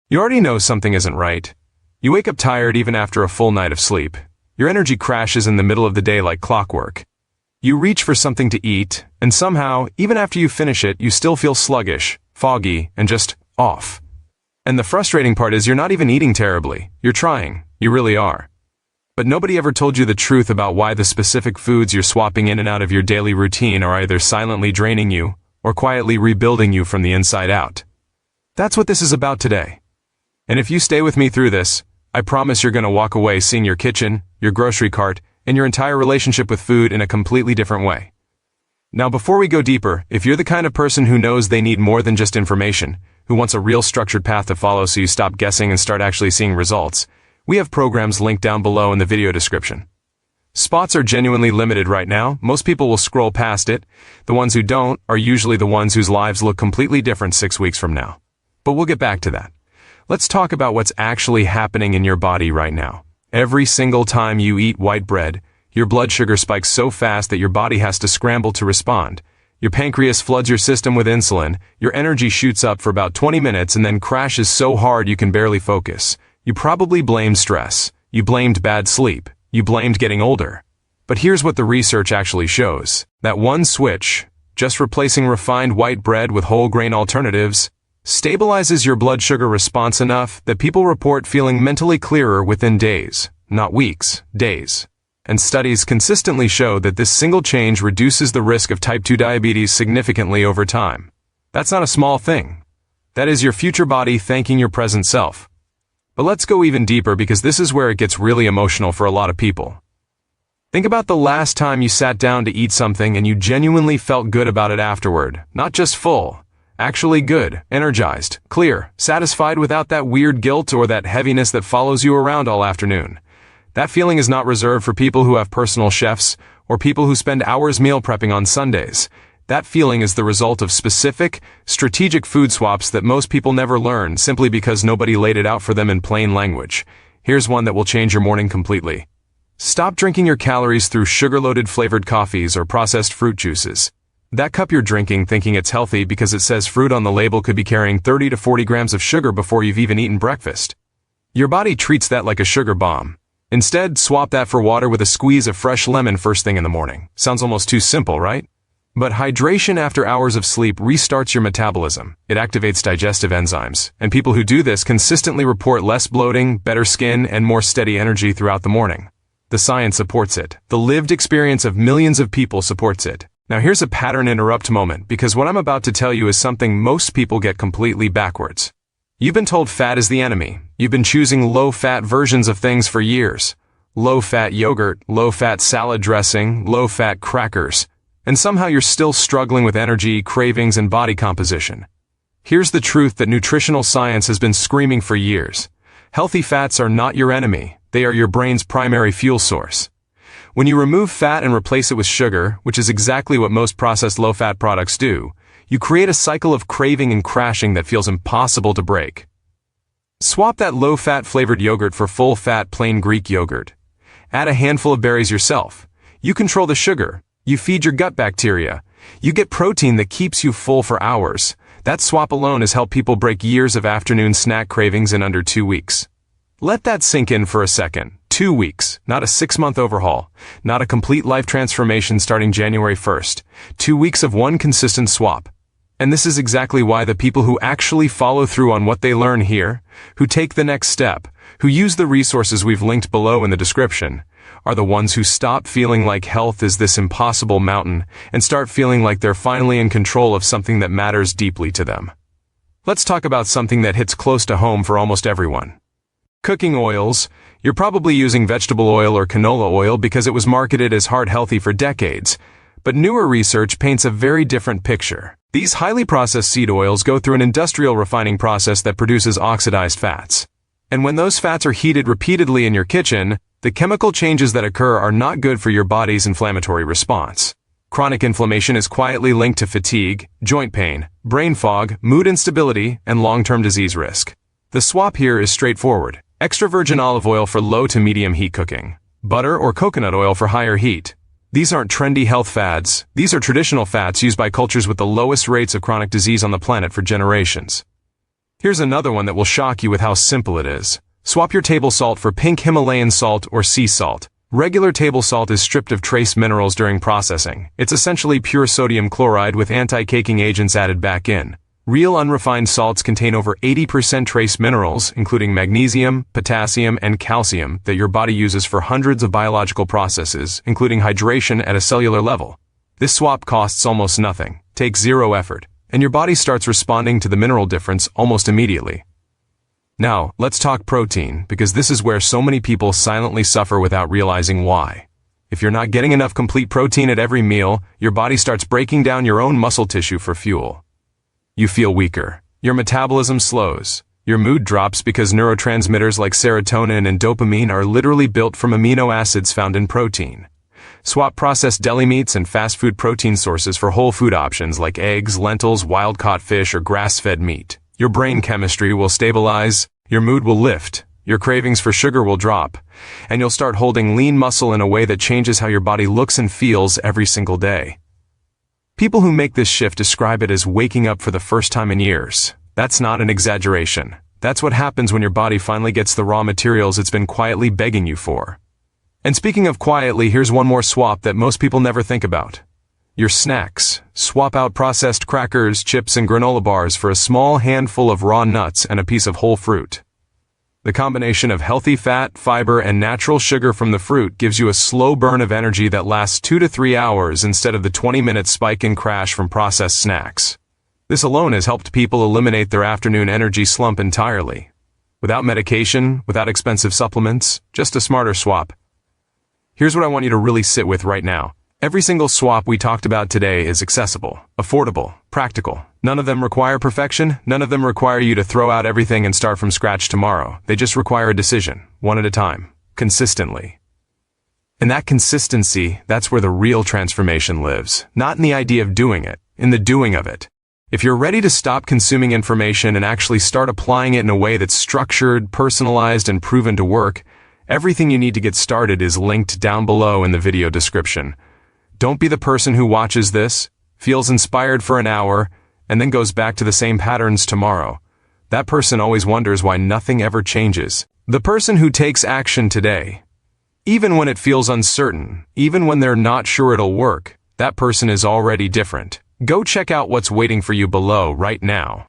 You already know something isn't right. You wake up tired even after a full night of sleep. Your energy crashes in the middle of the day like clockwork. You reach for something to eat, and somehow, even after you finish it, you still feel sluggish, foggy, and just off. And the frustrating part is you're not even eating terribly. You're trying. You really are. But nobody ever told you the truth about why the specific foods you're swapping in and out of your daily routine are either silently draining you or quietly rebuilding you from the inside out. That's what this is about today. And if you stay with me through this, I promise you're going to walk away seeing your kitchen, your grocery cart, and your entire relationship with food in a completely different way. Now, before we go deeper, if you're the kind of person who knows they need more than just information, who wants a real structured path to follow so you stop guessing and start actually seeing results, we have programs linked down below in the video description. Spots are genuinely limited right now. Most people will scroll past it. The ones who don't are usually the ones whose lives look completely different 6 weeks from now. But we'll get back to that. Let's talk about what's actually happening in your body right now. Every single time you eat white bread, your blood sugar spikes so fast that your body has to scramble to respond. Your pancreas floods your system with insulin, your energy shoots up for about 20 minutes and then crashes so hard you can barely focus. You probably blamed stress. You blamed bad sleep. You blamed getting older. But here's what the research actually shows. That one switch, just replacing refined white bread with whole grain alternatives, stabilizes your blood sugar response enough that people report feeling mentally clearer within days, not weeks, days. And studies consistently show that this single change reduces the risk of type 2 diabetes significantly over time. That's not a small thing. That is your future body thanking your present self. But let's go even deeper because this is where it gets really emotional for a lot of people. Think about the last time you sat down to eat something and you genuinely felt good about it afterward, not just full. Actually good, energized, clear, satisfied without that weird guilt or that heaviness that follows you around all afternoon. That feeling is not reserved for people who have personal chefs or people who spend hours meal prepping on Sundays. That feeling is the result of specific, strategic food swaps that most people never learn simply because nobody laid it out for them in plain language. Here's one that will change your morning completely. Stop drinking your calories through sugar-loaded flavored coffees or processed fruit juices. That cup you're drinking thinking it's healthy because it says fruit on the label could be carrying 30 to 40 grams of sugar before you've even eaten breakfast. Your body treats that like a sugar bomb. Instead, swap that for water with a squeeze of fresh lemon first thing in the morning. Sounds almost too simple, right? But hydration after hours of sleep restarts your metabolism. It activates digestive enzymes, and people who do this consistently report less bloating, better skin, and more steady energy throughout the morning. The science supports it. The lived experience of millions of people supports it. Now here's a pattern interrupt moment, because what I'm about to tell you is something most people get completely backwards. You've been told fat is the enemy. You've been choosing low-fat versions of things for years. Low-fat yogurt, low-fat salad dressing, low-fat crackers. And somehow you're still struggling with energy, cravings, and body composition. Here's the truth that nutritional science has been screaming for years. Healthy fats are not your enemy. They are your brain's primary fuel source. When you remove fat and replace it with sugar, which is exactly what most processed low-fat products do, you create a cycle of craving and crashing that feels impossible to break. Swap that low-fat flavored yogurt for full-fat plain Greek yogurt. Add a handful of berries yourself. You control the sugar. You feed your gut bacteria. You get protein that keeps you full for hours. That swap alone has helped people break years of afternoon snack cravings in under 2 weeks. Let that sink in for a second. 2 weeks, not a 6-month overhaul, not a complete life transformation starting January 1st. 2 weeks of one consistent swap. And this is exactly why the people who actually follow through on what they learn here, who take the next step, who use the resources we've linked below in the description, are the ones who stop feeling like health is this impossible mountain and start feeling like they're finally in control of something that matters deeply to them. Let's talk about something that hits close to home for almost everyone. Cooking oils. You're probably using vegetable oil or canola oil because it was marketed as heart healthy for decades, but newer research paints a very different picture. These highly processed seed oils go through an industrial refining process that produces oxidized fats. And when those fats are heated repeatedly in your kitchen, the chemical changes that occur are not good for your body's inflammatory response. Chronic inflammation is quietly linked to fatigue, joint pain, brain fog, mood instability, and long-term disease risk. The swap here is straightforward. Extra virgin olive oil for low to medium heat cooking. Butter or coconut oil for higher heat. These aren't trendy health fads. These are traditional fats used by cultures with the lowest rates of chronic disease on the planet for generations. Here's another one that will shock you with how simple it is. Swap your table salt for pink Himalayan salt or sea salt. Regular table salt is stripped of trace minerals during processing. It's essentially pure sodium chloride with anti-caking agents added back in. Real unrefined salts contain over 80% trace minerals, including magnesium, potassium, and calcium, that your body uses for hundreds of biological processes, including hydration at a cellular level. This swap costs almost nothing, takes zero effort, and your body starts responding to the mineral difference almost immediately. Now, let's talk protein, because this is where so many people silently suffer without realizing why. If you're not getting enough complete protein at every meal, your body starts breaking down your own muscle tissue for fuel. You feel weaker. Your metabolism slows. Your mood drops because neurotransmitters like serotonin and dopamine are literally built from amino acids found in protein. Swap processed deli meats and fast food protein sources for whole food options like eggs, lentils, wild-caught fish, or grass-fed meat. Your brain chemistry will stabilize, your mood will lift, your cravings for sugar will drop, and you'll start holding lean muscle in a way that changes how your body looks and feels every single day. People who make this shift describe it as waking up for the first time in years. That's not an exaggeration. That's what happens when your body finally gets the raw materials it's been quietly begging you for. And speaking of quietly, here's one more swap that most people never think about. Your snacks. Swap out processed crackers, chips, and granola bars for a small handful of raw nuts and a piece of whole fruit. The combination of healthy fat, fiber, and natural sugar from the fruit gives you a slow burn of energy that lasts 2 to 3 hours instead of the 20-minute spike and crash from processed snacks. This alone has helped people eliminate their afternoon energy slump entirely. Without medication, without expensive supplements, just a smarter swap. Here's what I want you to really sit with right now. Every single swap we talked about today is accessible, affordable, practical. None of them require perfection. None of them require you to throw out everything and start from scratch tomorrow. They just require a decision, one at a time, consistently. And that consistency, that's where the real transformation lives. Not in the idea of doing it, in the doing of it. If you're ready to stop consuming information and actually start applying it in a way that's structured, personalized, and proven to work, everything you need to get started is linked down below in the video description. Don't be the person who watches this, feels inspired for an hour, and then goes back to the same patterns tomorrow. That person always wonders why nothing ever changes. The person who takes action today, even when it feels uncertain, even when they're not sure it'll work, that person is already different. Go check out what's waiting for you below right now.